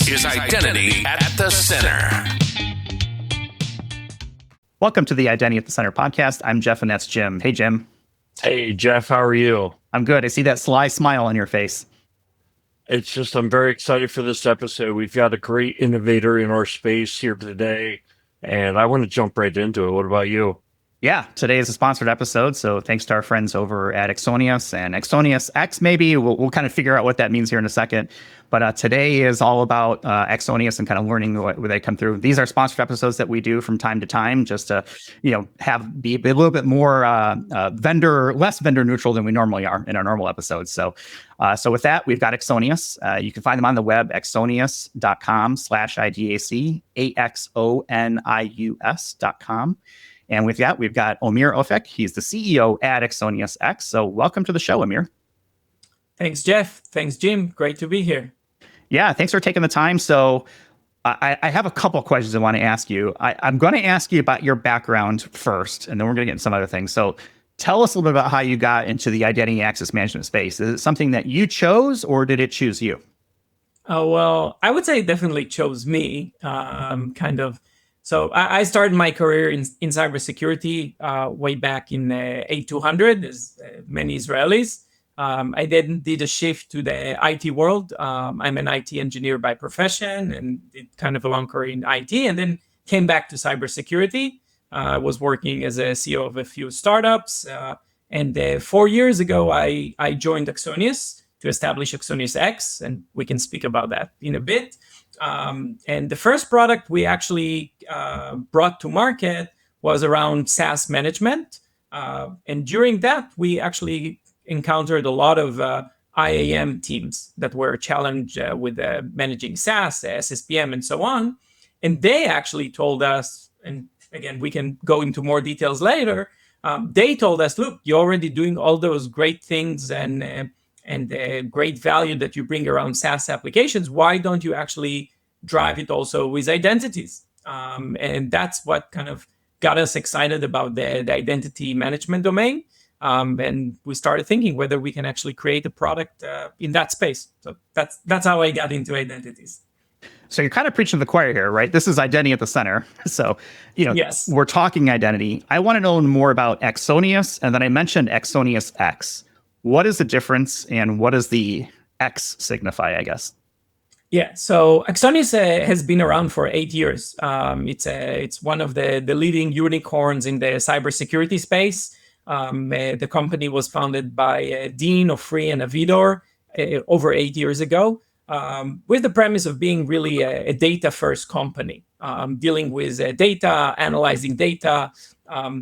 is Identity at the Center. Welcome to the Identity at the Center podcast. I'm Jeff and that's Jim. Hey, Jim. Hey, Jeff, how are you? I'm good. I see that sly smile on your face. It's just, I'm very excited for this episode. We've got a great innovator in our space here today, and I want to jump right into it. What about you? Yeah, today is a sponsored episode, so thanks to our friends over at Axonius and AxoniusX. Maybe we'll kind of figure out what that means here in a second. But today is all about Axonius and kind of learning where they come through. These are sponsored episodes that we do from time to time, just to be a little bit more less vendor neutral than we normally are in our normal episodes. So with that, we've got Axonius. You can find them on the web, axonius.com/IDAC, AXONIUS.com. And with that, we've got Amir. He's the CEO at AxoniusX. So welcome to the show, Amir. Thanks, Jeff. Thanks, Jim. Great to be here. Yeah, thanks for taking the time. So I have a couple of questions I want to ask you. I'm going to ask you about your background first, and then we're going to get into some other things. So tell us a little bit about how you got into the identity access management space. Is it something that you chose, or did it choose you? Oh, well, I would say it definitely chose me, So I started my career in cybersecurity way back in 8200, as many Israelis. I then did a shift to the IT world. I'm an IT engineer by profession and did kind of a long career in IT, and then came back to cybersecurity. I was working as a CEO of a few startups. And 4 years ago, I joined Axonius to establish AxoniusX, and we can speak about that in a bit. And the first product we actually brought to market was around SaaS management. And during that, we actually encountered a lot of IAM teams that were challenged with managing SaaS, SSPM, and so on. And they actually told us, and again, we can go into more details later, they told us, look, you're already doing all those great things and great value that you bring around SaaS applications. Why don't you actually drive it also with identities? And that's what kind of got us excited about the identity management domain. And we started thinking whether we can actually create a product in that space. So that's how I got into identities. So you're kind of preaching to the choir here, right? This is identity at the center. So, yes, we're talking identity. I want to know more about Axonius, and then I mentioned AxoniusX. What is the difference, and what does the X signify, I guess? Yeah, so Axonius has been around for 8 years. It's one of the leading unicorns in the cybersecurity space. The company was founded by Dean, Ofri, and Avidor over 8 years ago, with the premise of being really a data-first company, dealing with data, analyzing data.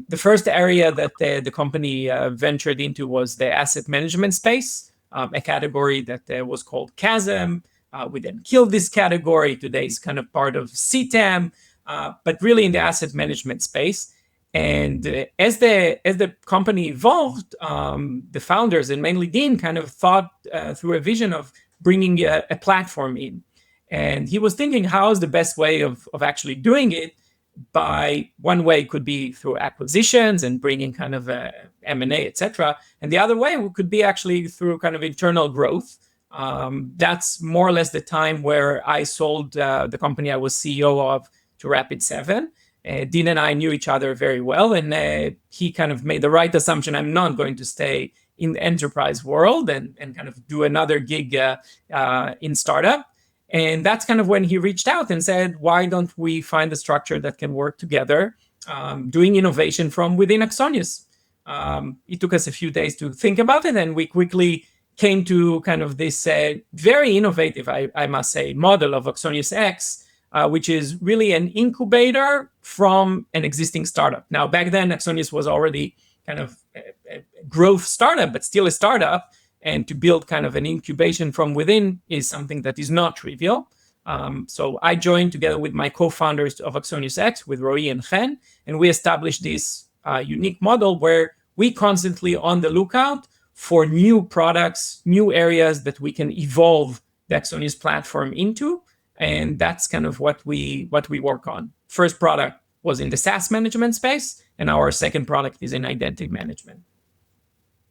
The first area that the company ventured into was the asset management space, a category that was called Chasm. We then killed this category. Today is kind of part of CTAM, but really in the asset management space. And as the company evolved, the founders and mainly Dean kind of thought through a vision of bringing a platform in. And he was thinking, how is the best way of actually doing it? By one way could be through acquisitions and bringing kind of M&A, etc. And the other way could be actually through kind of internal growth. That's more or less the time where I sold the company I was CEO of to Rapid7. Dean and I knew each other very well, and he kind of made the right assumption. I'm not going to stay in the enterprise world and kind of do another gig in startup. And that's kind of when he reached out and said, why don't we find a structure that can work together, doing innovation from within Axonius? It took us a few days to think about it, and we quickly came to kind of this very innovative, I must say, model of AxoniusX, which is really an incubator from an existing startup. Now, back then, Axonius was already kind of a growth startup, but still a startup. And to build kind of an incubation from within is something that is not trivial. So I joined together with my co-founders of AxoniusX, with Roy and Chen, and we established this unique model where we constantly on the lookout for new products, new areas that we can evolve the Axonius platform into. And that's kind of what we work on. First product was in the SaaS management space, and our second product is in identity management.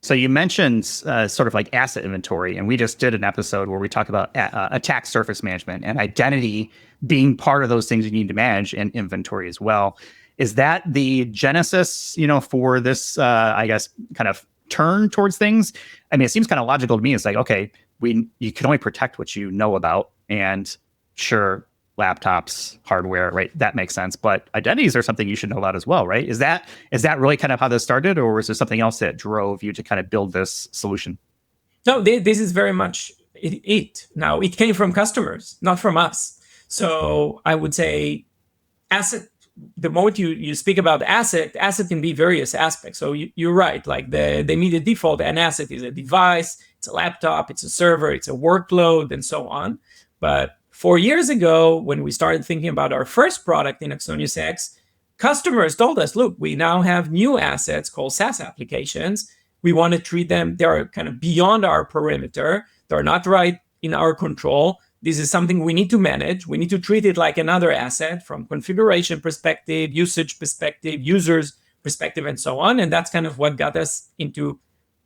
So you mentioned sort of like asset inventory, and we just did an episode where we talk about attack surface management and identity being part of those things you need to manage, and inventory as well. Is that the genesis, for this, I guess, kind of turn towards things? I mean, it seems kind of logical to me. It's like, okay, you can only protect what you know about, and sure, laptops, hardware, right? That makes sense. But identities are something you should know about as well, right? Is that really kind of how this started, or was there something else that drove you to kind of build this solution? No, this is very much it. Now, it came from customers, not from us. So I would say asset, the moment you speak about asset can be various aspects. So you're right, like the immediate default, an asset is a device, it's a laptop, it's a server, it's a workload, and so on. But 4 years ago, when we started thinking about our first product in AxoniusX, customers told us, look, we now have new assets called SaaS applications. We want to treat them, they are kind of beyond our perimeter. They're not right in our control. This is something we need to manage. We need to treat it like another asset from configuration perspective, usage perspective, users perspective, and so on. And that's kind of what got us into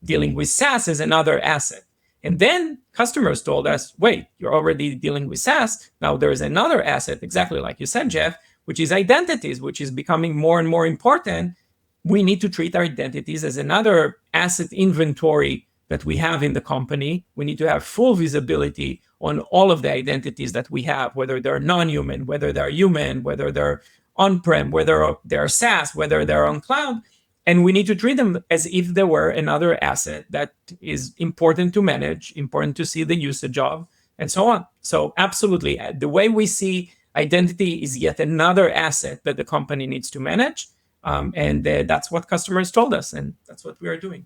dealing with SaaS as another asset. And then customers told us, wait, you're already dealing with SaaS. Now there's another asset, exactly like you said, Jeff, which is identities, which is becoming more and more important. We need to treat our identities as another asset inventory that we have in the company. We need to have full visibility on all of the identities that we have, whether they're non-human, whether they're human, whether they're on-prem, whether they're SaaS, whether they're on cloud. And we need to treat them as if they were another asset that is important to manage, important to see the usage of, and so on. So absolutely, the way we see identity is yet another asset that the company needs to manage. And that's what customers told us, and that's what we are doing.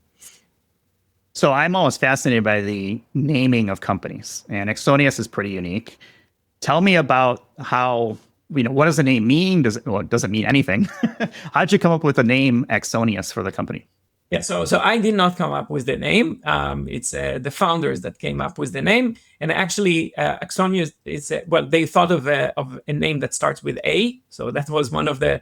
So I'm always fascinated by the naming of companies, and Axonius is pretty unique. Tell me about how, what does the name mean? It doesn't mean anything. How'd you come up with the name Axonius for the company? Yeah, so I did not come up with the name. It's the founders that came up with the name. And actually, Axonius is they thought of a name that starts with A. So that was one of the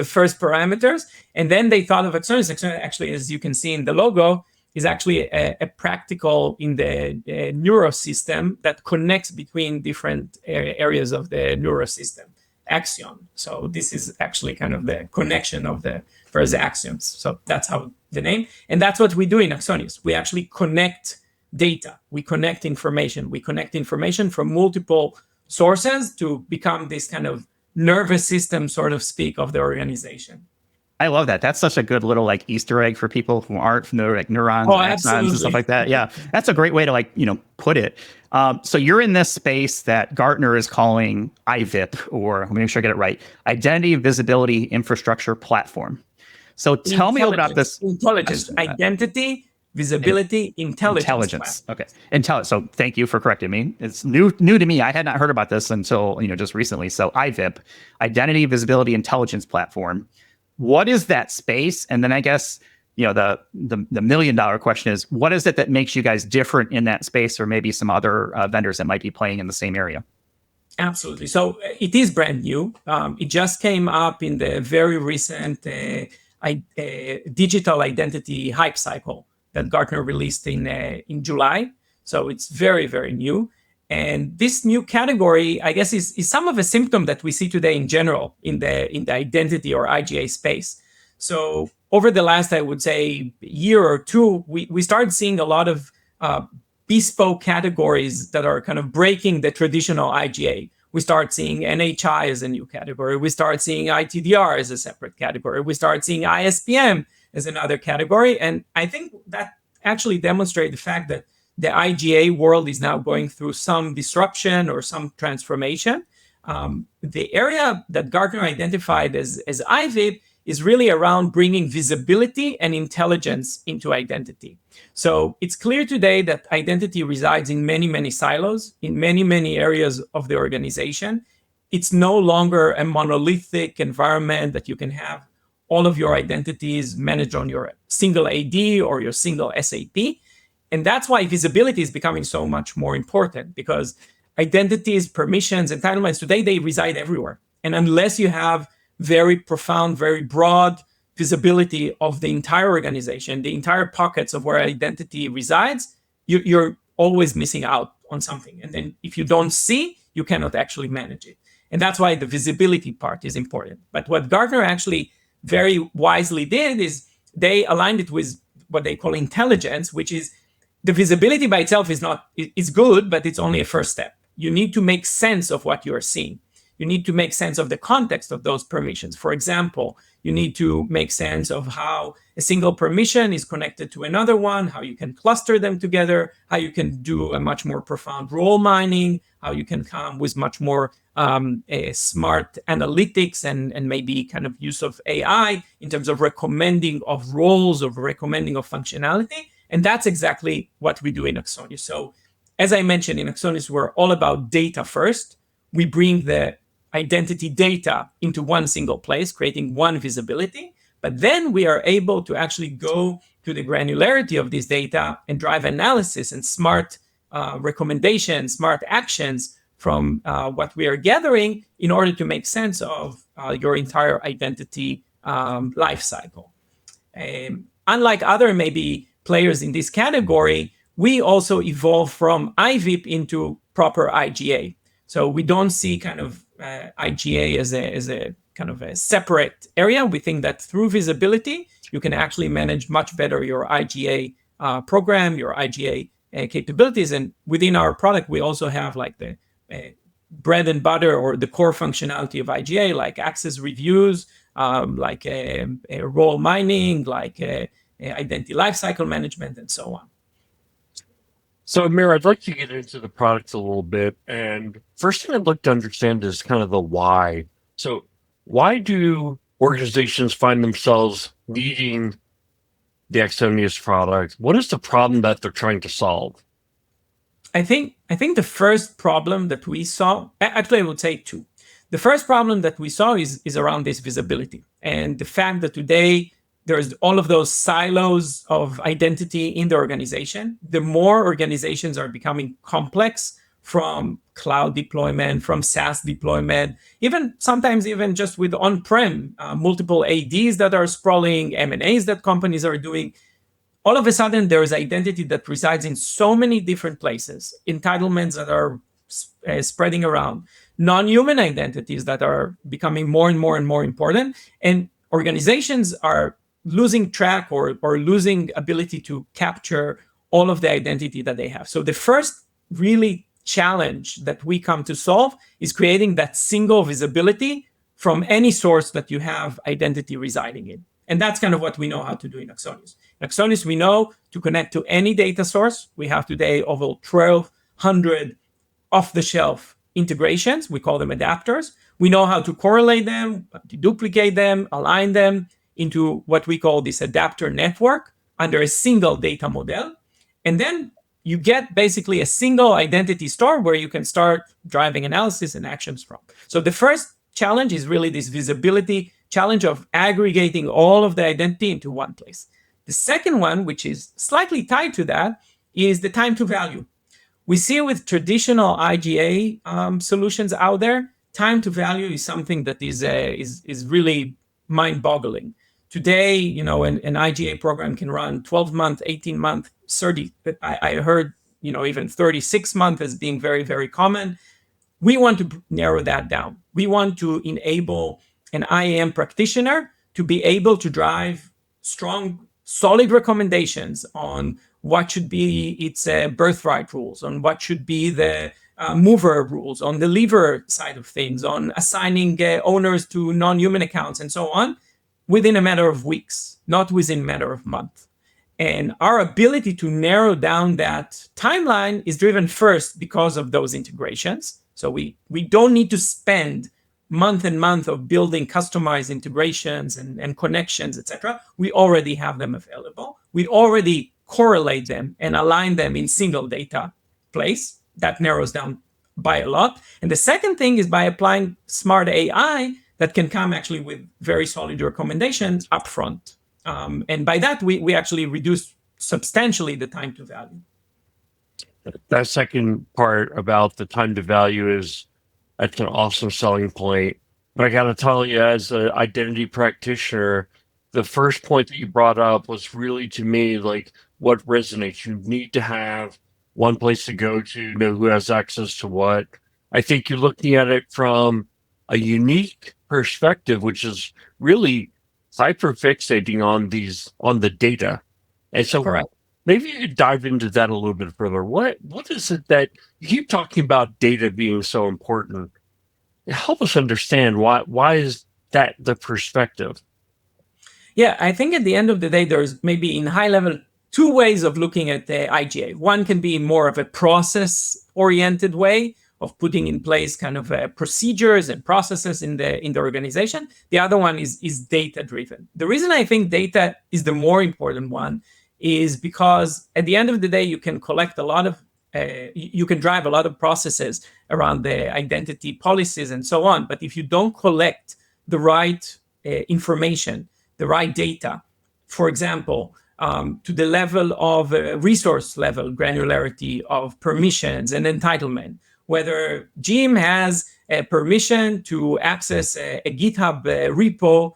first parameters. And then they thought of Axonius. Axonius, actually, as you can see in the logo, is actually a practical in the neurosystem that connects between different areas of the neurosystem, axion. So this is actually kind of the connection of the first axioms. So that's how the name, and that's what we do in Axonius. We actually connect data, we connect information from multiple sources to become this kind of nervous system, sort of speak, of the organization. I love that. That's such a good little like Easter egg for people who aren't familiar, like neurons, axons, and stuff like that. Yeah, that's a great way to put it. So you're in this space that Gartner is calling IVIP, or let me make sure I get it right, Identity Visibility Infrastructure Platform. So tell me about this. Intelligence, identity, visibility, intelligence. Okay, So thank you for correcting me. It's new to me. I had not heard about this until just recently. So IVIP, Identity Visibility Intelligence Platform. What is that space? And then I guess, the $1 million question is, what is it that makes you guys different in that space, or maybe some other vendors that might be playing in the same area? Absolutely. So it is brand new. It just came up in the very recent digital identity hype cycle that Gartner released in July. So it's very, very new. And this new category, I guess, is some of a symptom that we see today in general in the identity or IGA space. So over the last, I would say, year or two, we started seeing a lot of bespoke categories that are kind of breaking the traditional IGA. We start seeing NHI as a new category. We start seeing ITDR as a separate category. We start seeing ISPM as another category. And I think that actually demonstrates the fact that the IGA world is now going through some disruption or some transformation. The area that Gartner identified as IVIP is really around bringing visibility and intelligence into identity. So it's clear today that identity resides in many, many silos, in many, many areas of the organization. It's no longer a monolithic environment that you can have all of your identities managed on your single AD or your single SAP. And that's why visibility is becoming so much more important, because identities, permissions, entitlements, today they reside everywhere. And unless you have very profound, very broad visibility of the entire organization, the entire pockets of where identity resides, you're always missing out on something. And then if you don't see, you cannot actually manage it. And that's why the visibility part is important. But what Gartner actually very wisely did is they aligned it with what they call intelligence, which is the visibility by itself is good, but it's only a first step. You need to make sense of what you're seeing. You need to make sense of the context of those permissions. For example, you need to make sense of how a single permission is connected to another one, how you can cluster them together, how you can do a much more profound role mining, how you can come with much more smart analytics and maybe kind of use of AI in terms of recommending of roles, of recommending of functionality. And that's exactly what we do in Axonius. So as I mentioned, in Axonius, we're all about data first. We bring the identity data into one single place, creating one visibility. But then we are able to actually go to the granularity of this data and drive analysis and smart recommendations, smart actions from what we are gathering in order to make sense of your entire identity lifecycle. Unlike other maybe players in this category, we also evolve from IVIP into proper IGA. So we don't see kind of IGA as a kind of a separate area. We think that through visibility, you can actually manage much better your IGA program, your IGA capabilities. And within our product, we also have like the bread and butter or the core functionality of IGA, like access reviews, like a role mining, like identity lifecycle management, and so on. So, Amir, I'd like to get into the products a little bit. And first thing I'd like to understand is kind of the why. So, why do organizations find themselves needing the Axonius product? What is the problem that they're trying to solve? I think the first problem that we saw, actually I would say two. The first problem that we saw is around this visibility and the fact that today there's all of those silos of identity in the organization. The more organizations are becoming complex, from cloud deployment, from SaaS deployment, even sometimes even just with on-prem, multiple ADs that are sprawling, M&As that companies are doing. All of a sudden, there is identity that resides in so many different places, entitlements that are spreading around, non-human identities that are becoming more and more and more important, and organizations are losing track or losing ability to capture all of the identity that they have. So the first really challenge that we come to solve is creating that single visibility from any source that you have identity residing in. And that's kind of what we know how to do in Axonius. In Axonius, we know to connect to any data source. We have today over 1,200 off-the-shelf integrations. We call them adapters. We know how to correlate them, to duplicate them, align them into what we call this adapter network under a single data model. And then you get basically a single identity store where you can start driving analysis and actions from. So the first challenge is really this visibility challenge of aggregating all of the identity into one place. The second one, which is slightly tied to that, is the time to value. We see with traditional IGA solutions out there, time to value is something that is really mind-boggling. Today, an IGA program can run 12-month, 18-month, 30. I heard, even 36 months as being very, very common. We want to narrow that down. We want to enable an IAM practitioner to be able to drive strong, solid recommendations on what should be its birthright rules, on what should be the mover rules, on the leaver side of things, on assigning owners to non-human accounts, and so on, within a matter of weeks, not within a matter of months. And our ability to narrow down that timeline is driven first because of those integrations. So we don't need to spend month and month of building customized integrations and connections, etc. We already have them available. We already correlate them and align them in single data place. That narrows down by a lot. And the second thing is by applying smart AI that can come actually with very solid recommendations upfront. And by that, we actually reduce substantially the time to value. That second part about the time to value that's an awesome selling point. But I got to tell you, as an identity practitioner, the first point that you brought up was really, to me, like what resonates. You need to have one place to go to know who has access to what. I think you're looking at it from a unique perspective, which is really hyperfixating on the data. And so Correct. maybe you could dive into that a little bit further. What is it that you keep talking about data being so important? Help us understand why is that the perspective? Yeah, I think at the end of the day, there's maybe in high level two ways of looking at the IGA. One can be more of a process oriented way of putting in place kind of procedures and processes in the organization. The other one is data driven. The reason I think data is the more important one is because at the end of the day, you can collect a lot of you can drive a lot of processes around the identity policies and so on. But if you don't collect the right information, the right data, for example, to the level of resource level granularity of permissions and entitlement, whether Jim has a permission to access a GitHub repo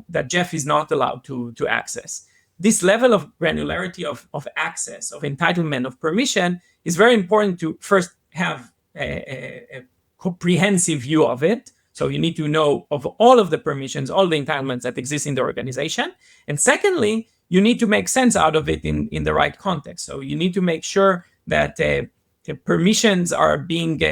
that Jeff is not allowed to access. This level of granularity of access, of entitlement, of permission is very important to first have a comprehensive view of it. So you need to know of all of the permissions, all the entitlements that exist in the organization. And secondly, you need to make sense out of it in the right context. So you need to make sure that the permissions are being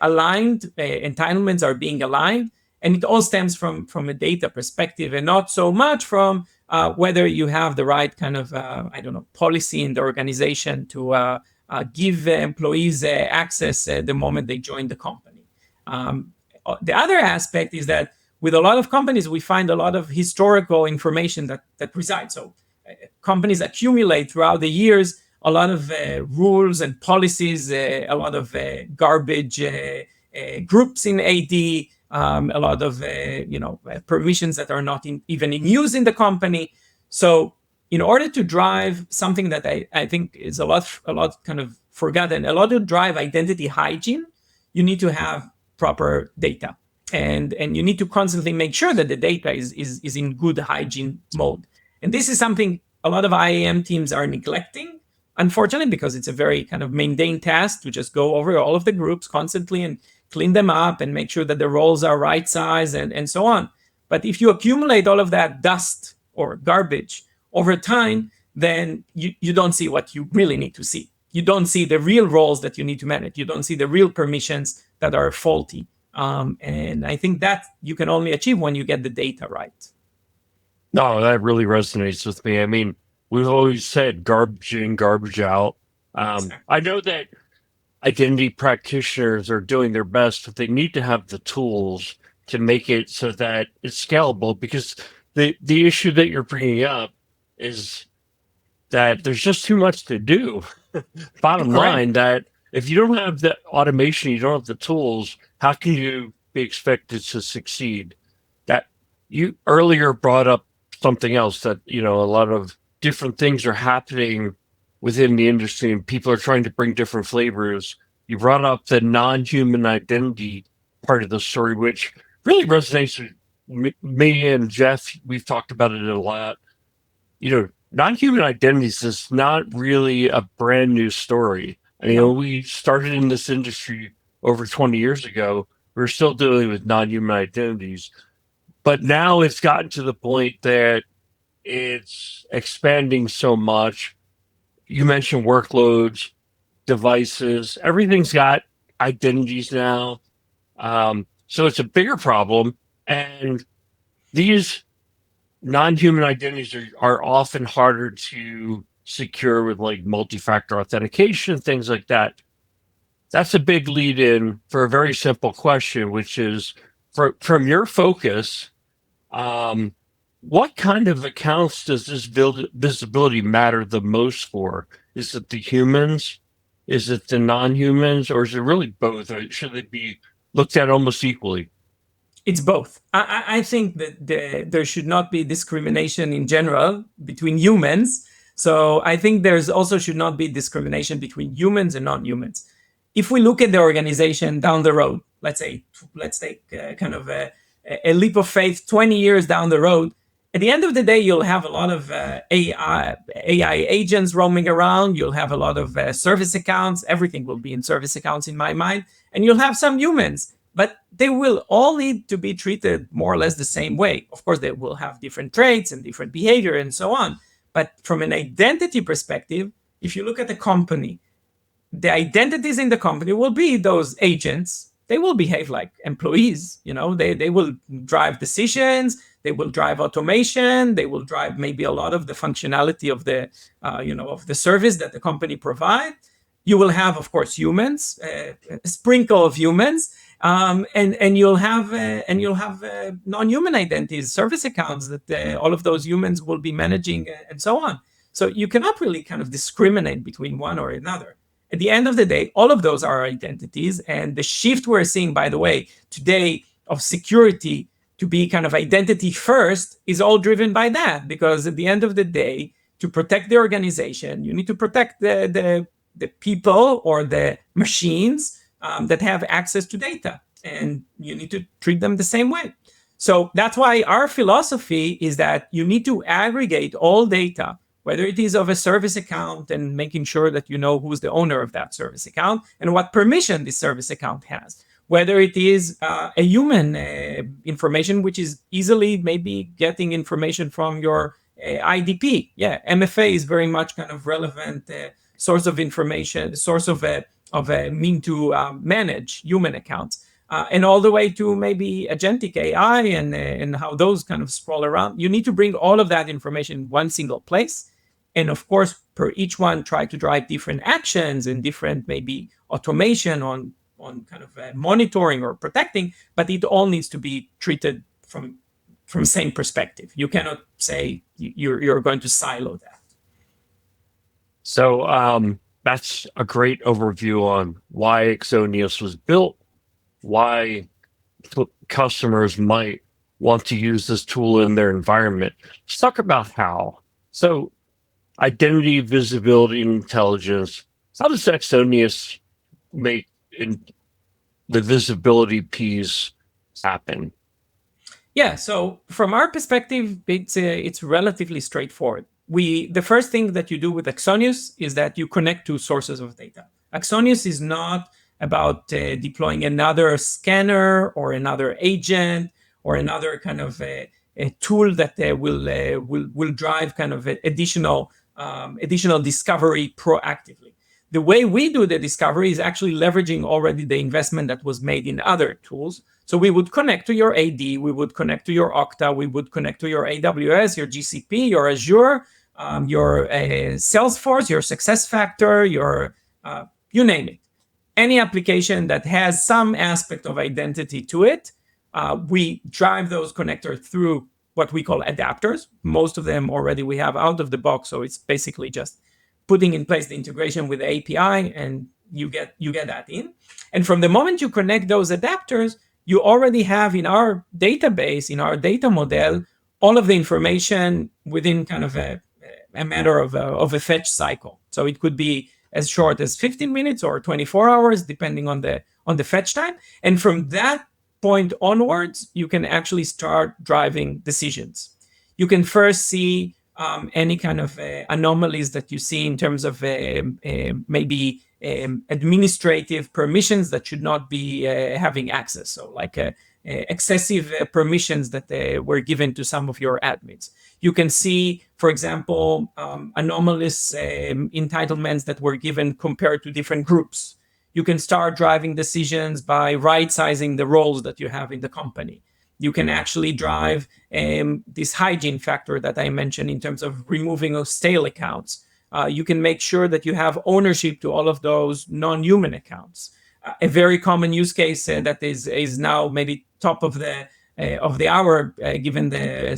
aligned, entitlements are being aligned, and it all stems from a data perspective and not so much from whether you have the right kind of, policy in the organization to give employees access the moment they join the company. The other aspect is that with a lot of companies, we find a lot of historical information that resides. So companies accumulate throughout the years a lot of rules and policies, a lot of garbage groups in AD, a lot of permissions that are not even in use in the company. So in order to drive something that I think is a lot kind of forgotten, a lot to drive identity hygiene, you need to have proper data. And you need to constantly make sure that the data is in good hygiene mode. And this is something a lot of IAM teams are neglecting, unfortunately, because it's a very kind of mundane task to just go over all of the groups constantly and clean them up and make sure that the roles are right size and so on. But if you accumulate all of that dust or garbage over time, then you don't see what you really need to see. You don't see the real roles that you need to manage. You don't see the real permissions that are faulty. And I think that you can only achieve when you get the data right. No, that really resonates with me. I mean, we've always said garbage in, garbage out. I know that identity practitioners are doing their best, but they need to have the tools to make it so that it's scalable, because the issue that you're bringing up is that there's just too much to do. Bottom line, that if you don't have the automation, you don't have the tools, how can you be expected to succeed? That you earlier brought up something else, that, a lot of different things are happening within the industry and people are trying to bring different flavors. You brought up the non-human identity part of the story, which really resonates with me and Jeff. We've talked about it a lot. Non-human identities is not really a brand new story. We started in this industry over 20 years ago. We're still dealing with non-human identities, but now it's gotten to the point that it's expanding so much. You mentioned workloads, devices, everything's got identities now. So it's a bigger problem. And these non-human identities are often harder to secure with like multi-factor authentication, things like that. That's a big lead in for a very simple question, which is, from your focus, what kind of accounts does this visibility matter the most for? Is it the humans? Is it the non-humans? Or is it really both? Or should they be looked at almost equally? It's both. I think that there should not be discrimination in general between humans. So I think there's also should not be discrimination between humans and non-humans. If we look at the organization down the road, let's take kind of a leap of faith 20 years down the road, At the end of the day, you'll have a lot of AI agents roaming around. You'll have a lot of service accounts. Everything will be in service accounts in my mind. And you'll have some humans, but they will all need to be treated more or less the same way. Of course, they will have different traits and different behavior and so on. But from an identity perspective, if you look at the company, the identities in the company will be those agents. They will behave like employees. They will drive decisions. They will drive automation. They will drive maybe a lot of the functionality of the of the service that the company provide. You will have, of course, humans, a sprinkle of humans, and you'll have non-human identities, service accounts that all of those humans will be managing, and so on. So you cannot really kind of discriminate between one or another. At the end of the day, all of those are identities, and the shift we're seeing, by the way, today of security to be kind of identity first is all driven by that, because at the end of the day, to protect the organization, you need to protect the people or the machines that have access to data, and you need to treat them the same way. So that's why our philosophy is that you need to aggregate all data, whether it is of a service account and making sure that you know who's the owner of that service account and what permission this service account has, whether it is a human information, which is easily maybe getting information from your IDP. Yeah, MFA is very much kind of relevant source of information, source of a mean to manage human accounts, and all the way to maybe agentic AI and how those kind of sprawl around. You need to bring all of that information in one single place. And of course, per each one, try to drive different actions and different maybe automation on kind of monitoring or protecting, but it all needs to be treated from same perspective. You cannot say you're going to silo that. So that's a great overview on why Axonius was built, why customers might want to use this tool in their environment. Let's talk about how. So identity, visibility, and intelligence. How does Axonius make the visibility piece happen? Yeah, so from our perspective, it's relatively straightforward. The first thing that you do with Axonius is that you connect to sources of data. Axonius is not about deploying another scanner or another agent or another kind of a tool that will drive kind of additional discovery proactively. The way we do the discovery is actually leveraging already the investment that was made in other tools. So we would connect to your AD, we would connect to your Okta, we would connect to your AWS, your GCP, your Azure, your Salesforce, your SuccessFactors, your you name it. Any application that has some aspect of identity to it, we drive those connectors through what we call adapters. Most of them already we have out of the box, so it's basically just putting in place the integration with the API, and you get that in. And from the moment you connect those adapters, you already have in our database, in our data model, all of the information within kind of a matter of a fetch cycle. So it could be as short as 15 minutes or 24 hours, depending on the fetch time. And from that point onwards, you can actually start driving decisions. You can first see any kind of anomalies that you see in terms of maybe administrative permissions that should not be having access. So like excessive permissions that were given to some of your admins. You can see, for example, anomalous entitlements that were given compared to different groups. You can start driving decisions by right-sizing the roles that you have in the company. You can actually drive this hygiene factor that I mentioned in terms of removing of stale accounts. You can make sure that you have ownership to all of those non-human accounts. A very common use case that is now maybe top of the hour, given the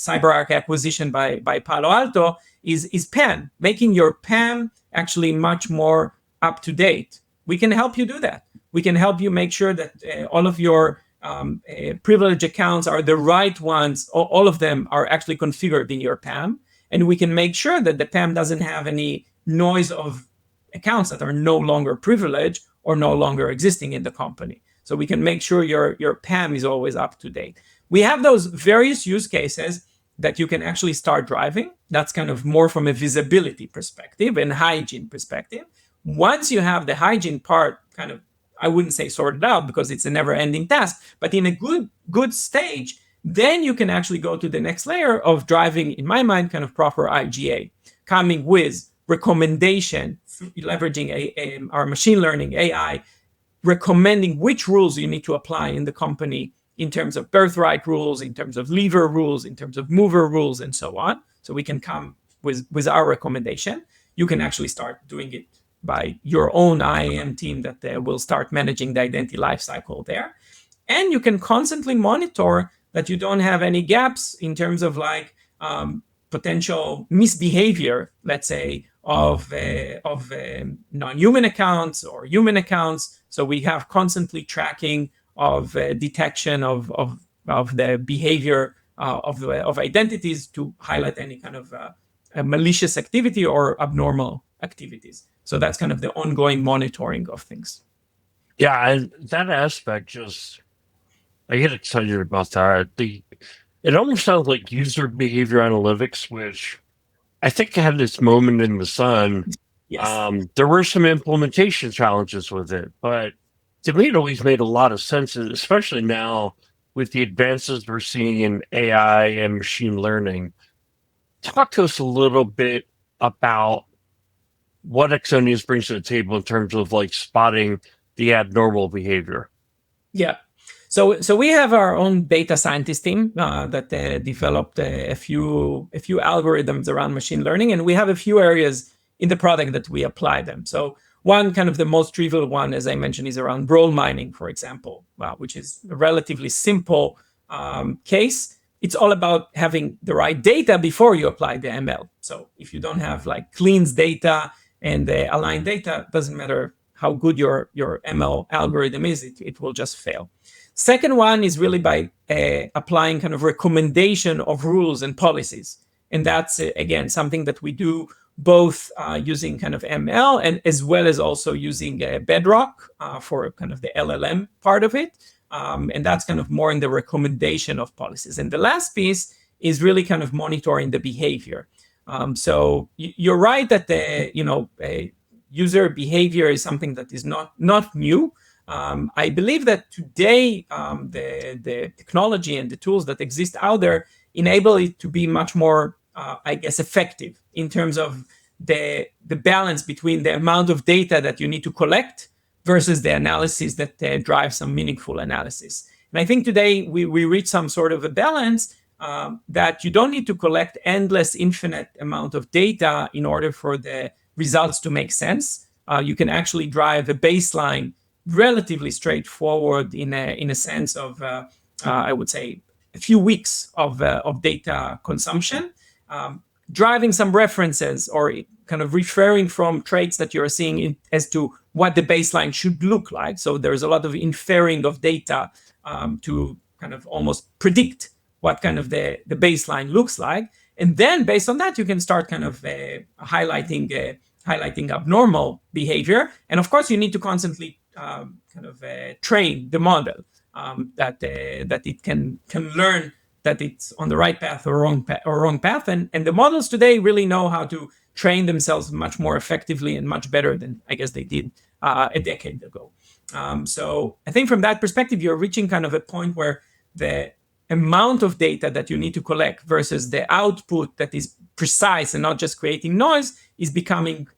CyberArk acquisition by Palo Alto, is PAM, making your PAM actually much more up to date. We can help you do that. We can help you make sure that all of your privilege accounts are the right ones. All of them are actually configured in your PAM, and we can make sure that the PAM doesn't have any noise of accounts that are no longer privileged or no longer existing in the company. So we can make sure your PAM is always up to date. We have those various use cases that you can actually start driving. That's kind of more from a visibility perspective and hygiene perspective. Once you have the hygiene part kind of, I wouldn't say sorted out because it's a never-ending task, but in a good stage, then you can actually go to the next layer of driving, in my mind, kind of proper IGA, coming with recommendation, leveraging our machine learning AI, recommending which rules you need to apply in the company in terms of birthright rules, in terms of leaver rules, in terms of mover rules, and so on. So we can come with our recommendation. You can actually start doing it by your own IAM team that will start managing the identity lifecycle there. And you can constantly monitor that you don't have any gaps in terms of like potential misbehavior, let's say, of non-human accounts or human accounts. So we have constantly tracking of detection of the behavior of identities to highlight any kind of malicious activity or abnormal activities. So that's kind of the ongoing monitoring of things. Yeah, and that aspect I get excited about that. It almost sounds like user behavior analytics, which I think had its moment in the sun. Yes. There were some implementation challenges with it, but to me, it always made a lot of sense, especially now with the advances we're seeing in AI and machine learning. Talk to us a little bit about what Axonius brings to the table in terms of like spotting the abnormal behavior. Yeah. So we have our own data scientist team that developed a few algorithms around machine learning, and we have a few areas in the product that we apply them. So one kind of the most trivial one, as I mentioned, is around role mining, for example, which is a relatively simple case. It's all about having the right data before you apply the ML. So if you don't have like cleans data and the aligned data, doesn't matter how good your ML algorithm is, it will just fail. Second one is really by applying kind of recommendation of rules and policies. And that's, again, something that we do both using kind of ML and as well as also using Bedrock for kind of the LLM part of it. And that's kind of more in the recommendation of policies. And the last piece is really kind of monitoring the behavior. So you're right that user behavior is something that is not new. I believe that today the technology and the tools that exist out there enable it to be much more, effective in terms of the balance between the amount of data that you need to collect versus the analysis that drives some meaningful analysis. And I think today we reach some sort of a balance that you don't need to collect endless, infinite amount of data in order for the results to make sense. You can actually drive a baseline relatively straightforward in a sense of, I would say, a few weeks of data consumption, driving some references or kind of referring from traits that you're seeing as to what the baseline should look like. So there's a lot of inferring of data to kind of almost predict what kind of the baseline looks like. And then based on that, you can start kind of highlighting abnormal behavior. And of course, you need to constantly train the model that it can learn that it's on the right path or wrong path. And the models today really know how to train themselves much more effectively and much better than I guess they did a decade ago. So I think from that perspective, you're reaching kind of a point where the amount of data that you need to collect versus the output that is precise and not just creating noise is becoming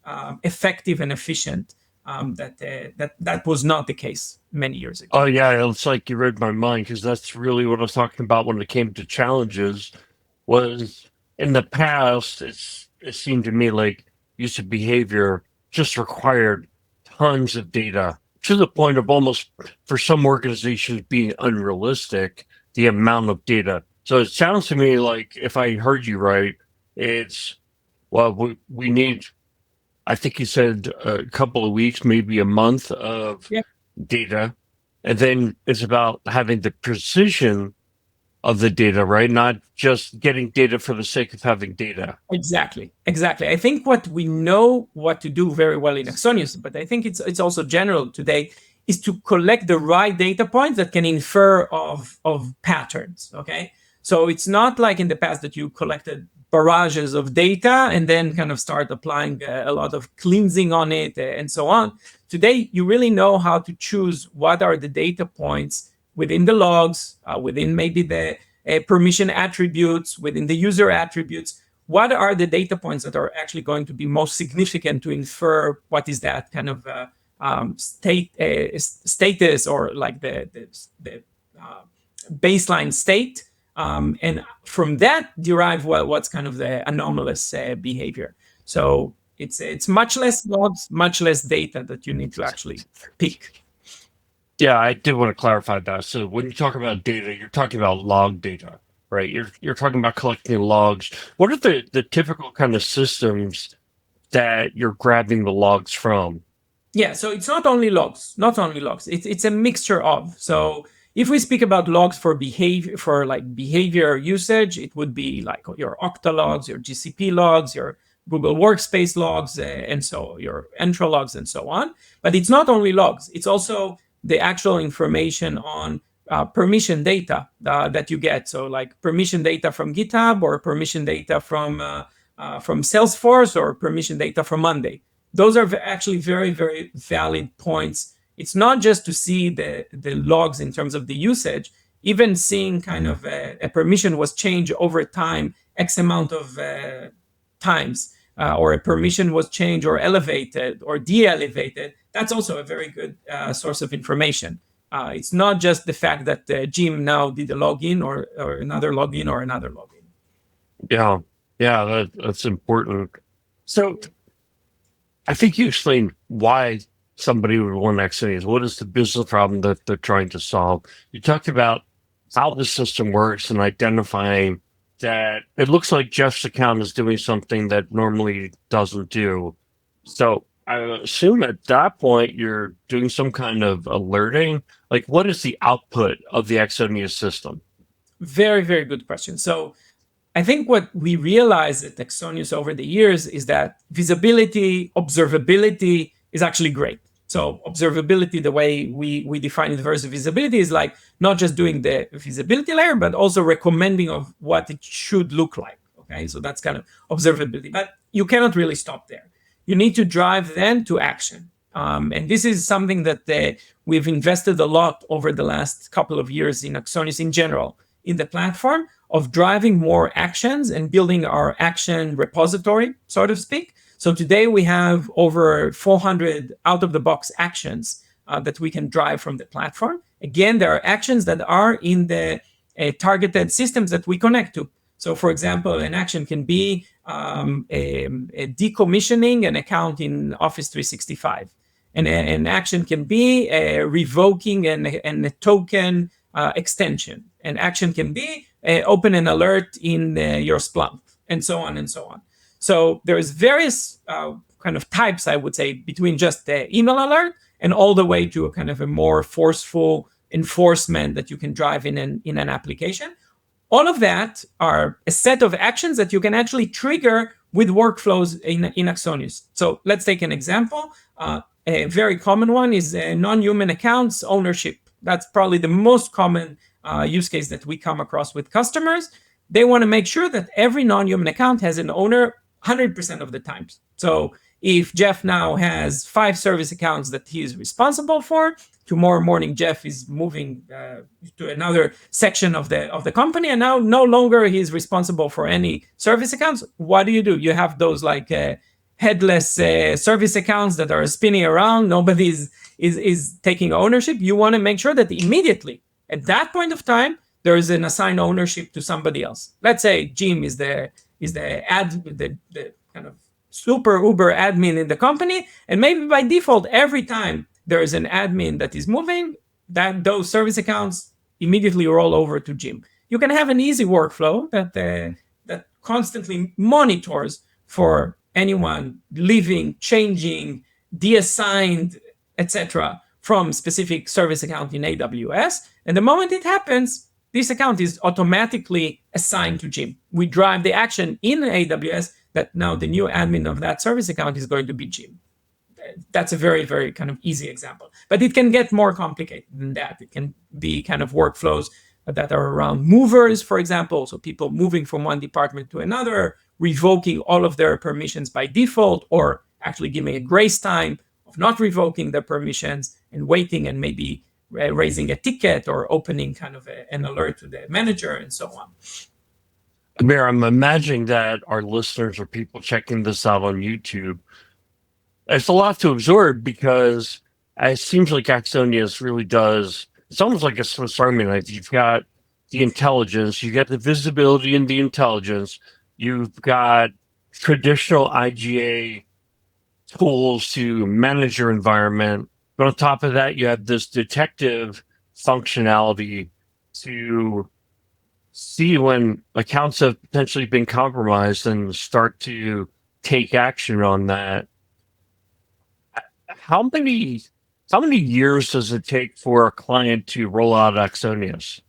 effective and efficient. That was not the case many years ago. Oh yeah, it's like you read my mind, because that's really what I was talking about when it came to challenges. Was in the past, it seemed to me like user behavior just required tons of data to the point of almost, for some organizations, being unrealistic, the amount of data. So it sounds to me like, if I heard you right, it's, well, we need, I think you said a couple of weeks, maybe a month of data. And then it's about having the precision of the data, right? Not just getting data for the sake of having data. Exactly. I think what we know what to do very well in Axonius, but I think it's also general today, is to collect the right data points that can infer of patterns. Okay. So it's not like in the past that you collected barrages of data and then kind of start applying a lot of cleansing on it and so on. Today, you really know how to choose what are the data points within the logs, within maybe the permission attributes, within the user attributes. What are the data points that are actually going to be most significant to infer what is that kind of status or like the baseline state, and from that derive what's kind of the anomalous behavior. So it's much less logs, much less data that you need to actually pick. Yeah, I did want to clarify that. So when you talk about data, you're talking about log data, right? You're talking about collecting logs. What are the typical kind of systems that you're grabbing the logs from? Yeah, so it's not only logs, It's a mixture of. So if we speak about logs for behavior usage, it would be like your Okta logs, your GCP logs, your Google Workspace logs, and so your Entra logs and so on. But it's not only logs, it's also the actual information on permission data that you get. So like permission data from GitHub or permission data from Salesforce or permission data from Monday. Those are actually very, very valid points. It's not just to see the logs in terms of the usage, even seeing kind of a permission was changed over time, X amount of times, or a permission was changed or elevated or de-elevated. That's also a very good source of information. It's not just the fact that Jim now did a login or another login or another login. Yeah, that's important. So I think you explained why somebody would want Axonius. What is the business problem that they're trying to solve? You talked about how the system works and identifying that it looks like Jeff's account is doing something that normally doesn't do. So I assume at that point you're doing some kind of alerting. Like, what is the output of the Axonius system? Very, very good question. So I think what we realized at Axonius over the years is that visibility, observability is actually great. So observability, the way we define it versus visibility, is like not just doing the visibility layer, but also recommending of what it should look like. Okay, so that's kind of observability. But you cannot really stop there. You need to drive then to action. And this is something that we've invested a lot over the last couple of years in Axonius in general, in the platform of driving more actions and building our action repository, so to speak. So today we have over 400 out-of-the-box actions that we can drive from the platform. Again, there are actions that are in the targeted systems that we connect to. So for example, an action can be a decommissioning an account in Office 365. And an action can be revoking a token extension. An action can be open an alert in your Splunk, and so on and so on. So there's various kind of types, I would say, between just the email alert and all the way to a kind of a more forceful enforcement that you can drive in an application. All of that are a set of actions that you can actually trigger with workflows in Axonius. So let's take an example. A very common one is non-human accounts ownership. That's probably the most common use case that we come across with customers. They want to make sure that every non-human account has an owner 100% of the times. So if Jeff now has 5 service accounts that he is responsible for, tomorrow morning Jeff is moving to another section of the company, and now no longer he is responsible for any service accounts. What do? You have those like headless service accounts that are spinning around. Nobody is taking ownership. You want to make sure that immediately at that point of time there is an assigned ownership to somebody else. Let's say Jim is the kind of super uber admin in the company, and maybe by default every time there is an admin that is moving, that those service accounts immediately roll over to Jim. You can have an easy workflow that constantly monitors for anyone leaving, changing, deassigned, etc. from specific service account in AWS. And the moment it happens, this account is automatically assigned to Jim. We drive the action in AWS that now the new admin of that service account is going to be Jim. That's a very, very kind of easy example. But it can get more complicated than that. It can be kind of workflows that are around movers, for example. So people moving from one department to another, revoking all of their permissions by default, or actually giving a grace time of not revoking their permissions and waiting and maybe raising a ticket or opening kind of an alert to the manager and so on. Amir, I'm imagining that our listeners or people checking this out on YouTube, it's a lot to absorb because it seems like Axonius really does. It's almost like a Swiss Army knife. You've got the intelligence, you get the visibility in the intelligence, you've got traditional IGA tools to manage your environment. But on top of that, you have this detective functionality to see when accounts have potentially been compromised and start to take action on that. How many years does it take for a client to roll out Axonius?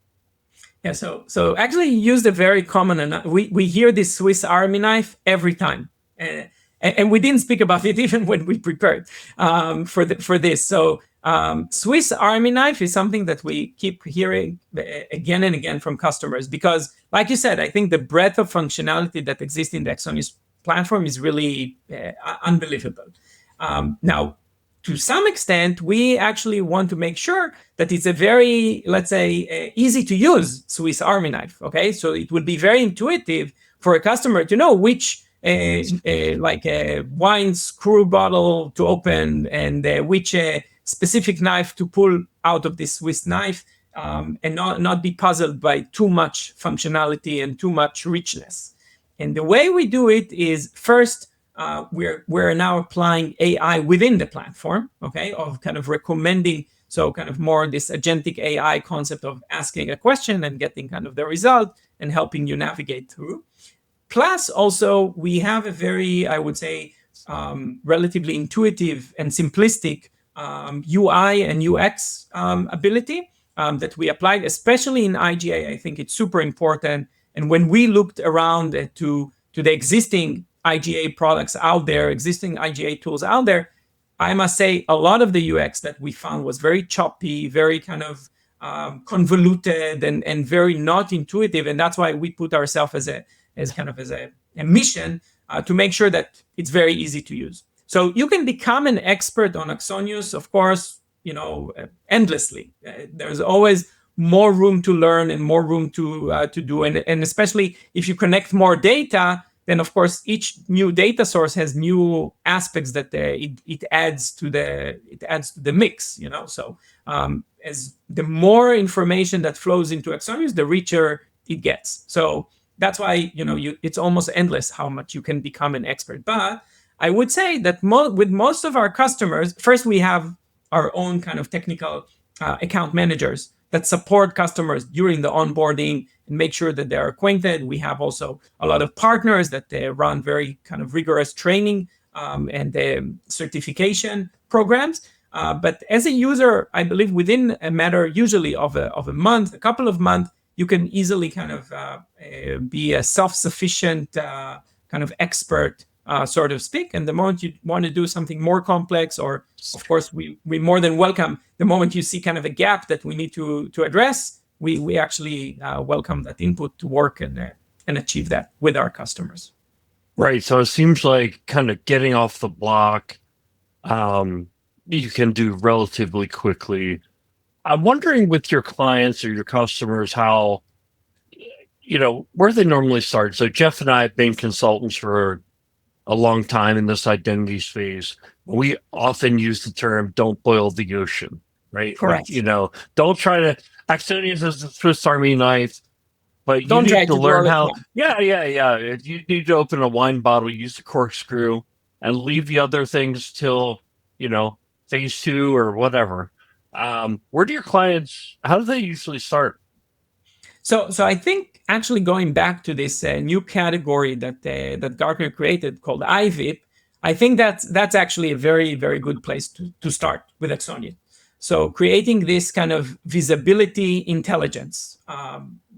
Yeah, so actually you used a very common, and we hear this Swiss Army knife every time, and we didn't speak about it even when we prepared for this. So Swiss Army knife is something that we keep hearing again and again from customers because, like you said, I think the breadth of functionality that exists in the Axonius platform is really unbelievable. Now, to some extent, we actually want to make sure that it's a very, let's say, easy to use Swiss Army knife. Okay, so it would be very intuitive for a customer to know which, like a wine screw bottle to open and which specific knife to pull out of this Swiss knife, and not be puzzled by too much functionality and too much richness. And the way we do it is first, we're now applying AI within the platform, okay, of kind of recommending, so kind of more this agentic AI concept of asking a question and getting kind of the result and helping you navigate through. Plus, also, we have a very, I would say, relatively intuitive and simplistic UI and UX ability that we applied, especially in IGA. I think it's super important. And when we looked around to the existing IGA products out there, existing IGA tools out there, I must say a lot of the UX that we found was very choppy, very kind of convoluted and very not intuitive. And that's why we put ourselves as a mission to make sure that it's very easy to use. So you can become an expert on Axonius, of course, endlessly. There's always more room to learn and more room to do. And especially if you connect more data, then of course each new data source has new aspects that it adds to the mix. So as the more information that flows into Axonius, the richer it gets. So that's why it's almost endless how much you can become an expert. But I would say that with most of our customers, first we have our own kind of technical account managers that support customers during the onboarding and make sure that they're acquainted. We have also a lot of partners that they run very kind of rigorous training and certification programs. But as a user, I believe within a matter usually of a month, a couple of months, you can easily kind of be a self-sufficient kind of expert, so to speak. And the moment you want to do something more complex, or of course, we more than welcome the moment you see kind of a gap that we need to address, we actually welcome that input to work and achieve that with our customers. Right. So it seems like kind of getting off the block, you can do relatively quickly. I'm wondering with your clients or your customers, how, where they normally start. So Jeff and I have been consultants for a long time in this identity space. We often use the term "don't boil the ocean," right? Correct. Like, don't try to. Axonius is a Swiss Army knife, but don't you try need to to learn do how. it. Yeah. You need to open a wine bottle, use the corkscrew, and leave the other things till phase 2 or whatever. Where do your clients? How do they usually start? So I think actually going back to this new category that Gartner created called IVIP, I think that's actually a very, very good place to start with Axonius. So creating this kind of visibility intelligence,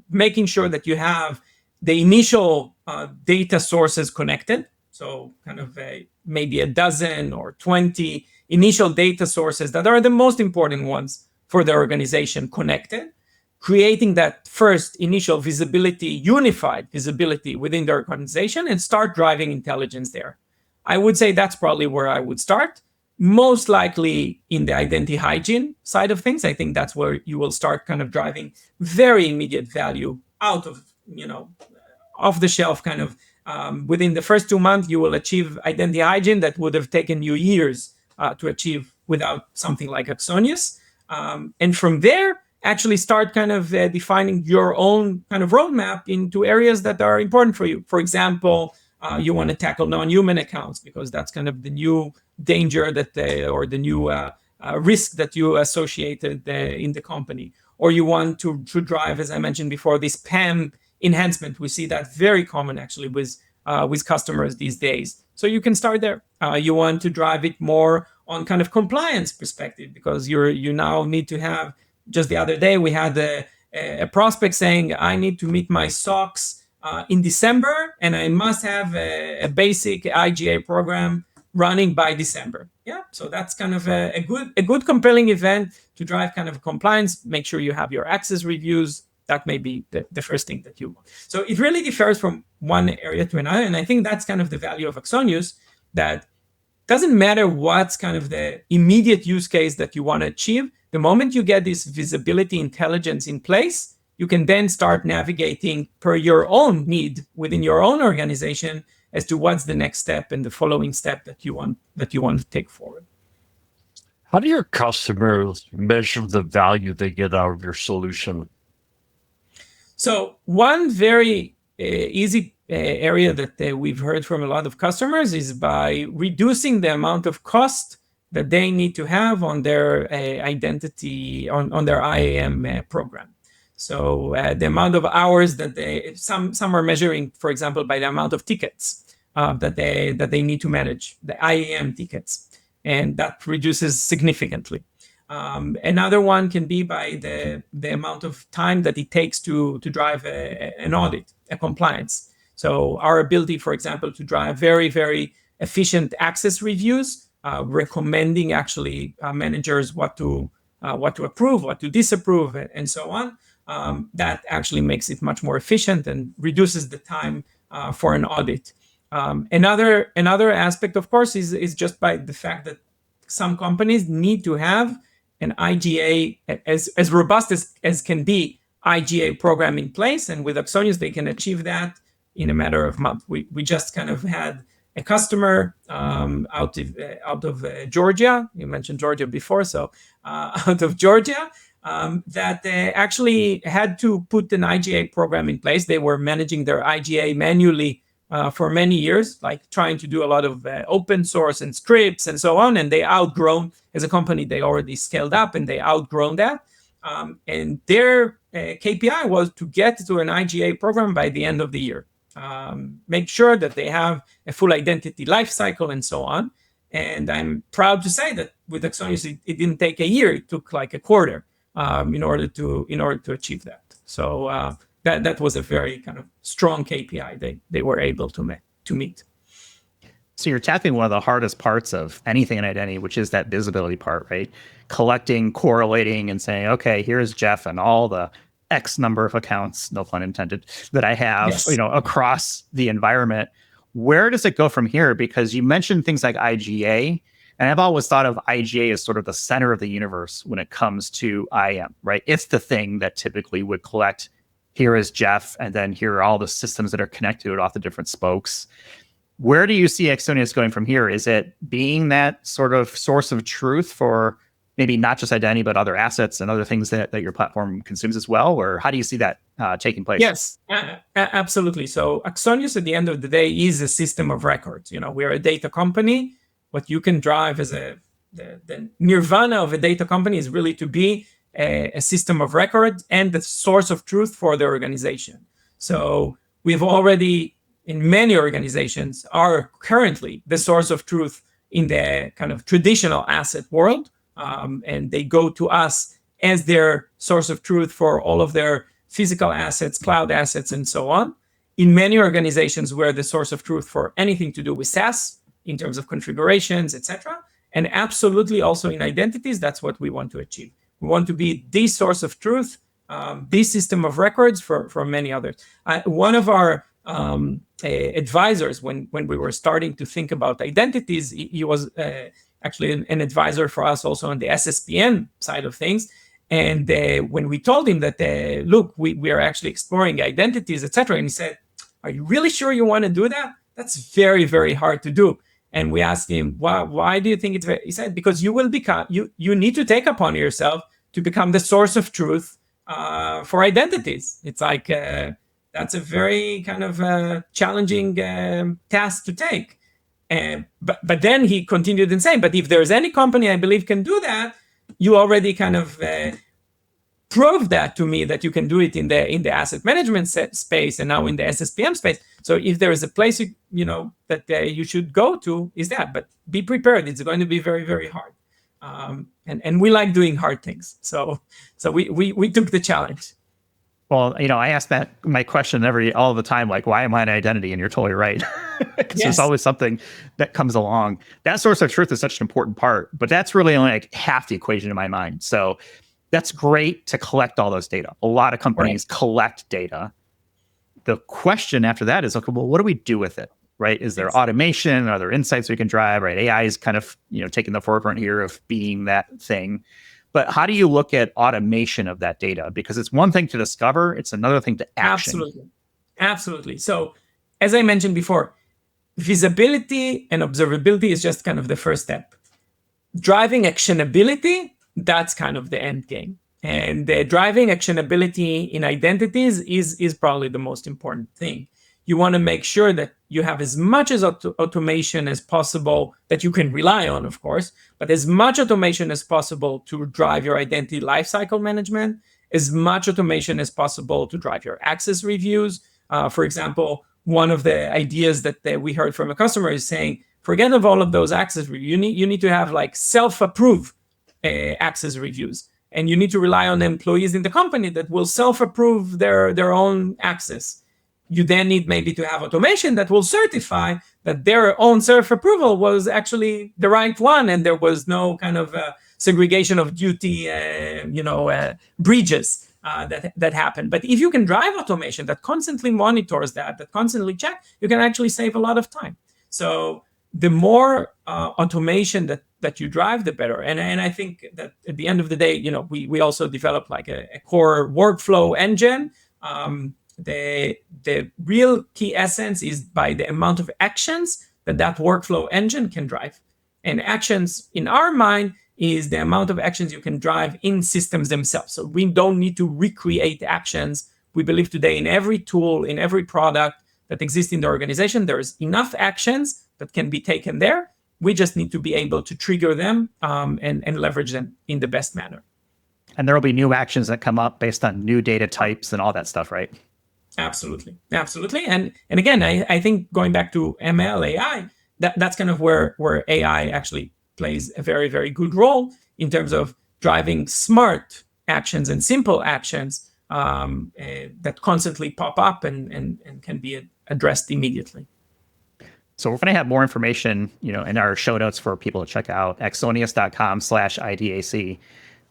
making sure that you have the initial data sources connected. So kind of maybe a dozen or 20 initial data sources that are the most important ones for the organization connected. creating that first initial visibility, unified visibility within their organization, and start driving intelligence there. I would say that's probably where I would start. Most likely in the identity hygiene side of things. I think that's where you will start kind of driving very immediate value out of, off the shelf kind of. Within the first 2 months, you will achieve identity hygiene that would have taken you years to achieve without something like Axonius. And from there, actually start kind of defining your own kind of roadmap into areas that are important for you. For example, you want to tackle non-human accounts because that's kind of the new danger or the new risk that you associated in the company. Or you want to drive, as I mentioned before, this PAM enhancement. We see that very common actually with customers these days. So you can start there. You want to drive it more on kind of compliance perspective because you now need to have. Just the other day, we had a prospect saying, I need to meet my SOX in December, and I must have a basic IGA program running by December. Yeah, so that's kind of a good compelling event to drive kind of compliance. Make sure you have your access reviews. That may be the first thing that you want. So it really differs from one area to another, and I think that's kind of the value of Axonius, that doesn't matter what's kind of the immediate use case that you want to achieve. The moment you get this visibility intelligence in place, you can then start navigating per your own need within your own organization as to what's the next step and the following step that you want to take forward. How do your customers measure the value they get out of your solution? So one very easy area that we've heard from a lot of customers is by reducing the amount of cost that they need to have on their identity, on their IAM program. So the amount of hours that some are measuring, for example, by the amount of tickets that they need to manage, the IAM tickets, and that reduces significantly. Another one can be by the amount of time that it takes to drive an audit, a compliance. So our ability, for example, to drive very, very efficient access reviews, recommending actually managers what to approve, what to disapprove, and so on. That actually makes it much more efficient and reduces the time for an audit. Another aspect, of course, is just by the fact that some companies need to have an IGA as robust as can be IGA program in place, and with Axonius they can achieve that in a matter of months. We just kind of had a customer out of Georgia. You mentioned Georgia before, so out of Georgia that actually had to put an IGA program in place. They were managing their IGA manually for many years, like trying to do a lot of open source and scripts and so on. And they outgrown, as a company, they already scaled up and they outgrown that. And their KPI was to get to an IGA program by the end of the year. Make sure that they have a full identity lifecycle and so on. And I'm proud to say that with Axonius, it didn't take a year; it took like a quarter in order to achieve that. So that was a very kind of strong KPI they were able to meet. So you're tackling one of the hardest parts of anything in identity, which is that visibility part, right? Collecting, correlating, and saying, okay, here's Jeff and all the X number of accounts, no pun intended, that I have, Yes. Across the environment. Where does it go from here? Because you mentioned things like IGA, and I've always thought of IGA as sort of the center of the universe when it comes to IAM, right? It's the thing that typically would collect, here is Jeff, and then here are all the systems that are connected to it off the different spokes. Where do you see Axonius going from here? Is it being that sort of source of truth for maybe not just identity, but other assets and other things that your platform consumes as well? Or how do you see that taking place? Yes, absolutely. So Axonius, at the end of the day, is a system of records. We're a data company. What you can drive as the nirvana of a data company is really to be a system of records and the source of truth for the organization. So we've already, in many organizations, are currently the source of truth in the kind of traditional asset world. And they go to us as their source of truth for all of their physical assets, cloud assets, and so on. In many organizations, we're the source of truth for anything to do with SaaS in terms of configurations, etc. And absolutely also in identities, that's what we want to achieve. We want to be the source of truth this system of records for many others. One of our advisors, when we were starting to think about identities, he was actually an advisor for us also on the SSPN side of things. And when we told him that, look, we are actually exploring identities, etc., and he said, "Are you really sure you want to do that? That's very, very hard to do." And we asked him, why do you think it's very? He said, because you will become, you need to take upon yourself to become the source of truth for identities. It's like, that's a very kind of challenging task to take. But then he continued in saying, but if there's any company I believe can do that, you already kind of proved that to me that you can do it in the asset management space and now in the SSPM space. So if there is a place that you should go to, is that. But be prepared; it's going to be very, very hard. And we like doing hard things, so we took the challenge. Well, I ask my question all the time, like, why am I an identity? And you're totally right. Because there's always something that comes along. That source of truth is such an important part, but that's really only like half the equation in my mind. So that's great to collect all those data. A lot of companies collect data. The question after that is, okay, well, what do we do with it? Right? Is there automation? Are there insights we can drive? Right? AI is kind of, taking the forefront here of being that thing. But how do you look at automation of that data? Because it's one thing to discover, it's another thing to action. Absolutely. So as I mentioned before, visibility and observability is just kind of the first step. Driving actionability, that's kind of the end game. And driving actionability in identities is probably the most important thing. You want to make sure that you have as much as automation as possible that you can rely on, of course, but as much automation as possible to drive your identity lifecycle management, as much automation as possible to drive your access reviews. For example, one of the ideas that we heard from a customer is saying, forget of all of those access reviews. You need to have like self-approve access reviews. And you need to rely on employees in the company that will self-approve their own access. You then need maybe to have automation that will certify that their own self-approval was actually the right one and there was no kind of segregation of duty, breaches that happen. But if you can drive automation that constantly monitors that constantly check, you can actually save a lot of time. So the more automation that you drive, the better. And I think that at the end of the day, we also developed like a core workflow engine. The real key essence is by the amount of actions that workflow engine can drive. And actions in our mind is the amount of actions you can drive in systems themselves. So we don't need to recreate actions. We believe today in every tool, in every product that exists in the organization, there's enough actions that can be taken there. We just need to be able to trigger them and leverage them in the best manner. And there will be new actions that come up based on new data types and all that stuff, right? Absolutely. And again, I think going back to ML, AI, that's kind of where AI actually plays a very, very good role in terms of driving smart actions and simple actions that constantly pop up and can be addressed immediately. So we're going to have more information, in our show notes for people to check out, Axonius.com/IDAC.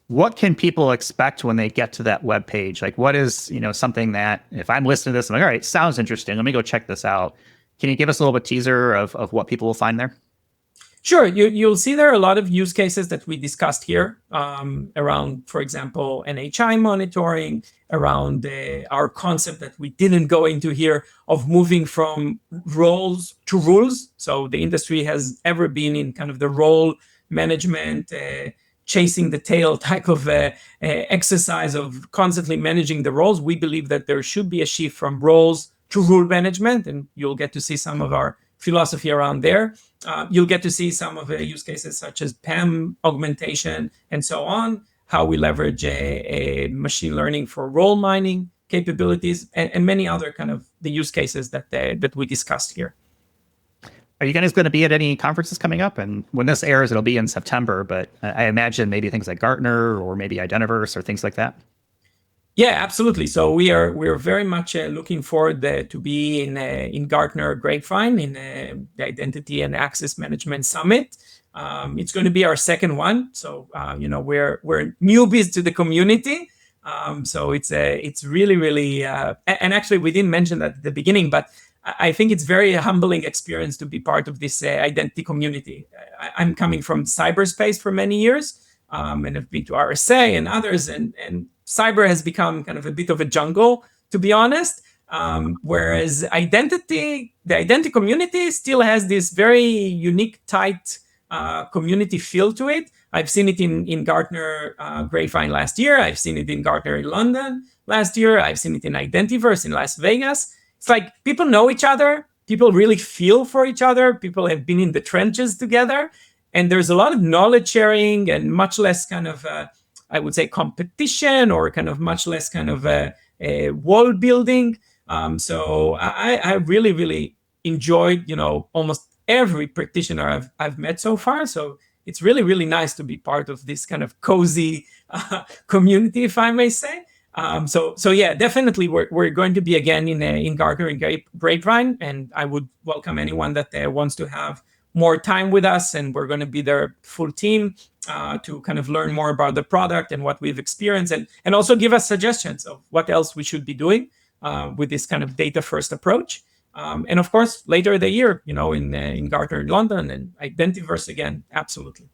What can people expect when they get to that web page? Like, what is, something that if I'm listening to this, I'm like, all right, sounds interesting. Let me go check this out. Can you give us a little bit teaser of what people will find there? Sure. You'll see there are a lot of use cases that we discussed here around, for example, NHI monitoring, around our concept that we didn't go into here of moving from roles to rules. So the industry has ever been in kind of the role management, chasing the tail type of exercise of constantly managing the roles. We believe that there should be a shift from roles to rule management, and you'll get to see some of our philosophy around there. You'll get to see some of the use cases such as PAM augmentation and so on, how we leverage a machine learning for role mining capabilities, and many other kind of the use cases that we discussed here. Are you guys going to be at any conferences coming up? And when this airs, it'll be in September, but I imagine maybe things like Gartner or maybe Identiverse or things like that. Yeah, absolutely. So we're very much looking forward to be in Gartner Grapevine in the Identity and Access Management Summit. It's going to be our second one. So we're newbies to the community, So it's really, really, and actually we didn't mention that at the beginning, but I think it's very humbling experience to be part of this identity community. I'm coming from cyberspace for many years, and I've been to RSA and others, and cyber has become kind of a bit of a jungle, to be honest. Whereas the identity community still has this very unique, tight community feel to it. I've seen it in Gartner Grapevine last year. I've seen it in Gartner in London last year. I've seen it in Identiverse in Las Vegas. It's like people know each other. People really feel for each other. People have been in the trenches together. And there's a lot of knowledge sharing and much less kind of, I would say, competition, or kind of much less kind of wall building. So I really, really enjoyed, almost every practitioner I've met so far. So it's really, really nice to be part of this kind of cozy community, if I may say. So yeah, definitely we're going to be again in Gartner and Grapevine, and I would welcome anyone that wants to have more time with us, and we're going to be their full team to kind of learn more about the product and what we've experienced, and also give us suggestions of what else we should be doing with this kind of data first approach. And of course, later the year, in Gartner in London and Identiverse again, absolutely.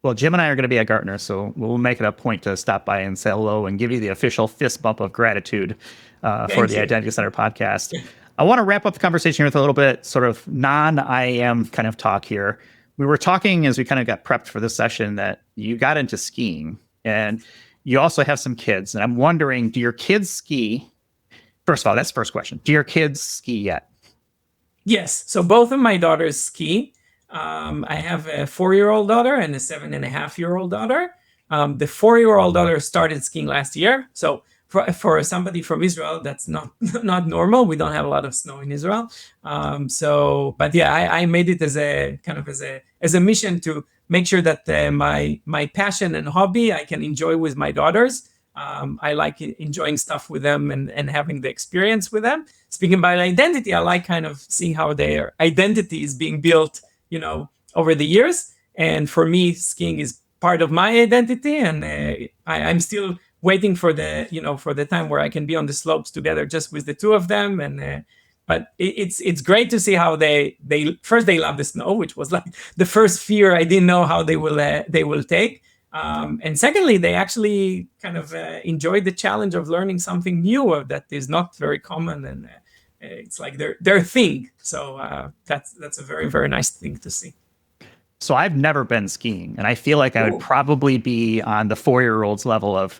Well, Jim and I are going to be at Gartner, so we'll make it a point to stop by and say hello and give you the official fist bump of gratitude for the Identity Center podcast. I want to wrap up the conversation here with a little bit sort of non-IAM kind of talk here. We were talking as we kind of got prepped for this session that you got into skiing, and you also have some kids. And I'm wondering, do your kids ski? First of all, that's the first question. Do your kids ski yet? Yes. So both of my daughters ski. I have a 4-year-old daughter and a 7.5-year-old daughter. The 4-year-old daughter started skiing last year. So for somebody from Israel, that's not normal. We don't have a lot of snow in Israel. But yeah, I made it as a kind of as a mission to make sure that my passion and hobby I can enjoy with my daughters. I like enjoying stuff with them and having the experience with them. Speaking about identity, I like kind of seeing how their identity is being built, over the years. And for me, skiing is part of my identity, and I'm still waiting for the time where I can be on the slopes together just with the two of them. And but it's great to see how they first they love the snow, which was like the first fear I didn't know how they will take. And secondly, they actually kind of enjoy the challenge of learning something new that is not very common, and it's like their thing. So that's a very, very nice thing to see. So I've never been skiing, and I feel like I would probably be on the 4-year-olds level of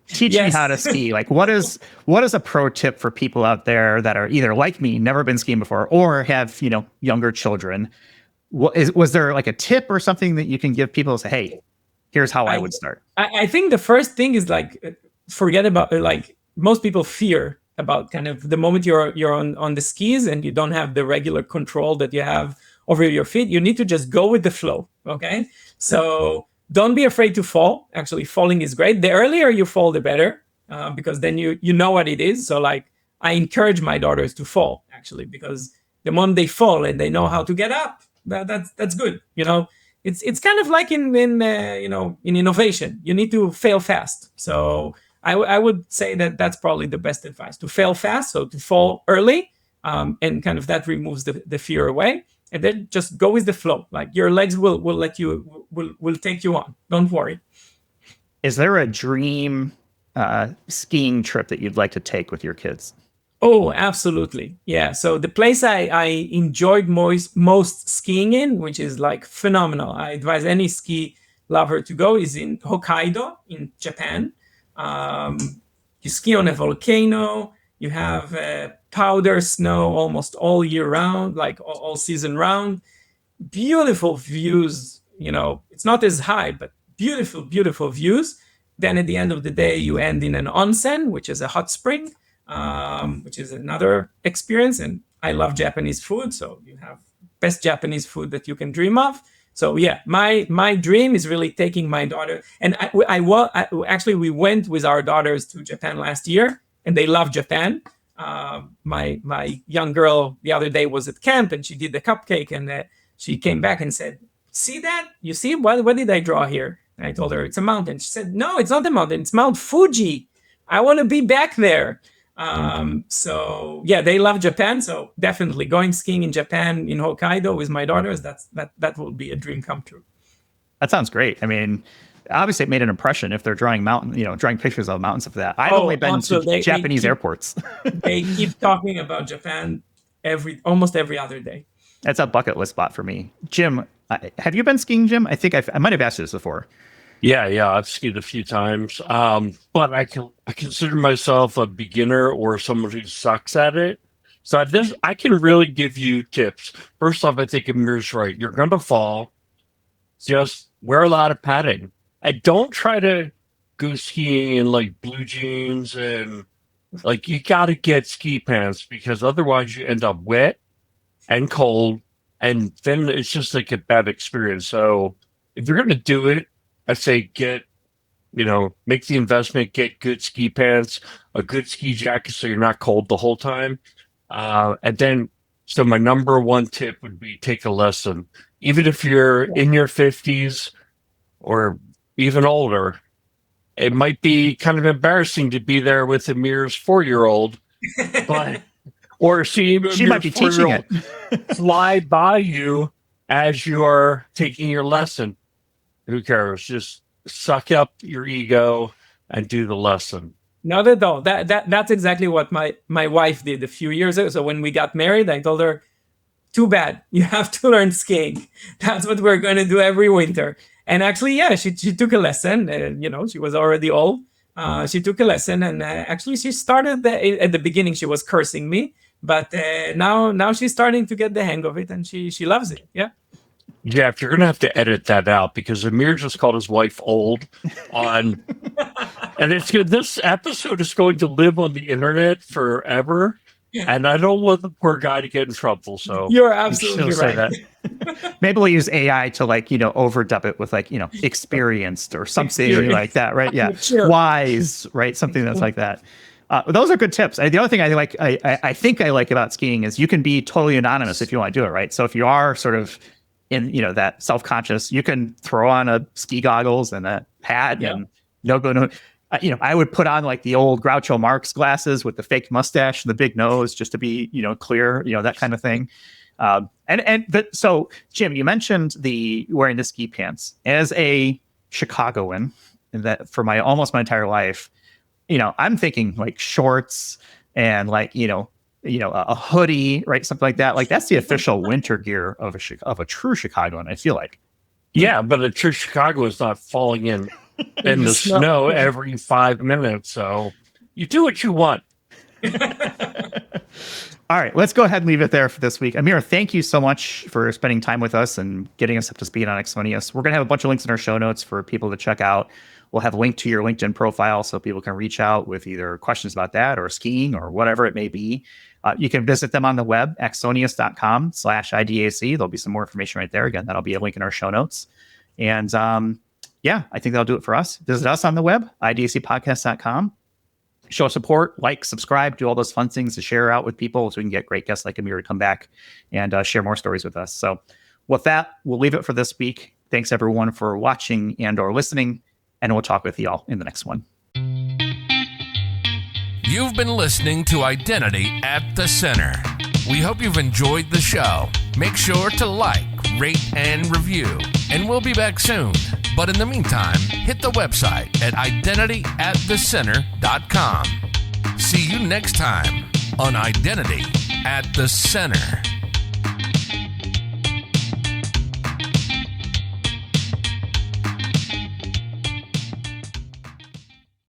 teach me how to ski. Like, what is a pro tip for people out there that are either like me, never been skiing before, or have younger children? Was there like a tip or something that you can give people to say, hey, here's how I would start? I think the first thing is like forget about like most people fear about kind of the moment you're on the skis and you don't have the regular control that you have over your feet. You need to just go with the flow. Okay, so don't be afraid to fall. Actually, falling is great. The earlier you fall, the better, because then you know what it is. So like I encourage my daughters to fall actually, because the moment they fall and they know how to get up, that's good. It's kind of like in innovation. You need to fail fast. So I would say that's probably the best advice, to fail fast. So to fall early, and kind of that removes the fear away, and then just go with the flow. Like your legs will let you will take you on. Don't worry. Is there a dream skiing trip that you'd like to take with your kids? Oh, absolutely. Yeah. So the place I enjoyed most skiing in, which is like phenomenal, I advise any ski lover to go, is in Hokkaido in Japan. You ski on a volcano. You have powder snow almost all year round, like all season round. Beautiful views. It's not as high, but beautiful, beautiful views. Then at the end of the day, you end in an onsen, which is a hot spring. Which is another experience. And I love Japanese food, so you have best Japanese food that you can dream of. So yeah, my dream is really taking my daughter. And actually we went with our daughters to Japan last year, and they love Japan. My young girl the other day was at camp, and she did the cupcake, and she came back and said, "See that? You see what did I draw here?" And I told her it's a mountain. She said, "No, it's not a mountain. It's Mount Fuji." I want to be back there. So yeah, they love Japan. So definitely going skiing in Japan, in Hokkaido with my daughters, that will be a dream come true. That sounds great. I mean, obviously it made an impression if they're drawing drawing pictures of mountains of that. I've only been to Japanese airports. They keep talking about Japan almost every other day. That's a bucket list spot for me. Jim, have you been skiing, Jim? I think I might have asked you this before. Yeah, I've skied a few times. But I consider myself a beginner or someone who sucks at it. So I can really give you tips. First off, I think Amir's right. You're going to fall. Just wear a lot of padding. And don't try to go skiing in like blue jeans and like you got to get ski pants because otherwise you end up wet and cold. And then it's just like a bad experience. So if you're going to do it, I say make the investment, get good ski pants, a good ski jacket so you're not cold the whole time. And then, so my number one tip would be take a lesson. Even if you're in your 50s or even older, it might be kind of embarrassing to be there with Amir's 4-year-old, but or see she might be teaching it fly by you as you're taking your lesson. Who cares? Just suck up your ego and do the lesson. Not at all. That's exactly what my wife did a few years ago. So when we got married, I told her, too bad, you have to learn skiing. That's what we're going to do every winter. And actually, yeah, she took a lesson. She was already old. She took a lesson, and actually, she started at the beginning. She was cursing me, but now she's starting to get the hang of it, and she loves it. Yeah. Jeff, you're going to have to edit that out because Amir just called his wife old and it's good. This episode is going to live on the internet forever. And I don't want the poor guy to get in trouble. So you're absolutely right. That. Maybe we'll use AI to overdub it with experienced or something like that. Right. Yeah. Sure. Wise. Right. Something that's like that. Those are good tips. The other thing I think I like about skiing is you can be totally anonymous if you want to do it. Right. So if you are sort of in that self-conscious, you can throw on a ski goggles and a hat and no. I would put on the old Groucho Marx glasses with the fake mustache and the big nose just to be clear, that kind of thing. So Jim, you mentioned wearing the ski pants. As a Chicagoan, that for almost my entire life, I'm thinking shorts and a hoodie, right? Something like that. That's the official winter gear of a true Chicagoan, I feel like. Yeah, but a true Chicagoan is not falling in the snow every 5 minutes. So you do what you want. All right, let's go ahead and leave it there for this week. Amir, thank you so much for spending time with us and getting us up to speed on Axonius. We're going to have a bunch of links in our show notes for people to check out. We'll have a link to your LinkedIn profile so people can reach out with either questions about that or skiing or whatever it may be. You can visit them on the web, axonius.com/IDAC. There'll be some more information right there. Again, that'll be a link in our show notes. And I think that'll do it for us. Visit us on the web, idacpodcast.com. Show support, subscribe, do all those fun things to share out with people so we can get great guests like Amir to come back and share more stories with us. So with that, we'll leave it for this week. Thanks, everyone, for watching and or listening, and we'll talk with y'all in the next one. You've been listening to Identity at the Center. We hope you've enjoyed the show. Make sure to rate, and review, and we'll be back soon. But in the meantime, hit the website at identityatthecenter.com. See you next time on Identity at the Center.